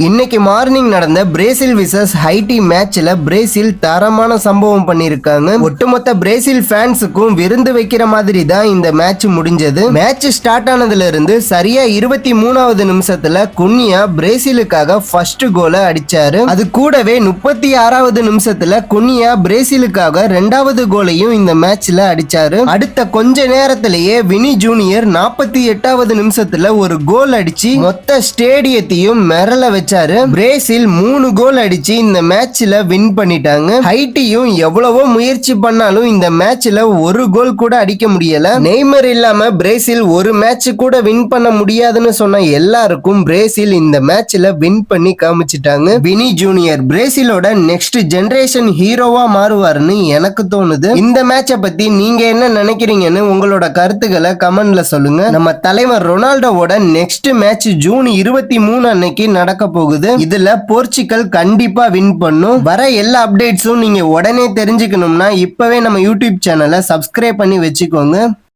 இன்னைக்கு மார்னிங் நடந்த Brazil versus Haiti மேட்ச்ல பிரேசில் தரமான சம்பவம் பண்ணிருக்காங்க. ஒட்டுமொத்த பிரேசில் ஃபேன்ஸுக்கும் விருந்து வைக்கிற மாதிரி தான் இந்த மேட்ச் முடிஞ்சது. மேட்ச் ஸ்டார்ட் ஆனதுல இருந்து சரியா 23வது நிமிஷத்துல குன்யா பிரேசிலுக்காக ஃபர்ஸ்ட் கோலை அடிச்சாரு. அது கூடவே 36வது நிமிஷத்துல குன்யா பிரேசிலுக்காக 2வது கோலையும் இந்த மேட்ச்ல அடிச்சாரு. அடுத்த கொஞ்ச நேரத்திலேயே வினி ஜூனியர் 48வது நிமிஷத்துல ஒரு கோல் அடிச்சு மொத்த ஸ்டேடியத்தையும் மிரள வச்சு பிரேசில் 3 கோல் அடிச்சு இந்த மேட்ச்ல வின் பண்ணிட்டாங்க. ஹைட்டியும் எவ்வளவோ முயற்சி பண்ணாலும் இந்த மேட்ச்ல ஒரு கோல் கூட அடிக்க முடியல. நெய்மர் இல்லாம பிரேசில் ஒரு மேட்ச் கூட வின் பண்ண முடியாதுன்னு சொன்ன எல்லாருக்கும் பிரேசில் இந்த மேட்ச்ல வின் பண்ணி காமிச்சிட்டாங்க. வினி ஜூனியர் பிரேசிலோட நெக்ஸ்ட் ஜெனரேஷன் ஹீரோவா மாறுவாருன்னு எனக்கு தோணுது. இந்த மேட்சை பத்தி நீங்க என்ன நினைக்கிறீங்கன்னு உங்களோட கருத்துக்களை கமெண்ட்ல சொல்லுங்க. நம்ம தலைவர் ரொனால்டோவோட நெக்ஸ்ட் மேட்ச் ஜூன் 23 அன்னைக்கு நடக்க போகுது. இதுல போர்ச்சுகல் கண்டிப்பா வின் பண்ணும். வர எல்லா அப்டேட்ஸும் நீங்க உடனே தெரிஞ்சுக்கணும்னா இப்பவே நம்ம யூடியூப் சேனலை சப்ஸ்கிரைப் பண்ணி வச்சுக்கோங்க.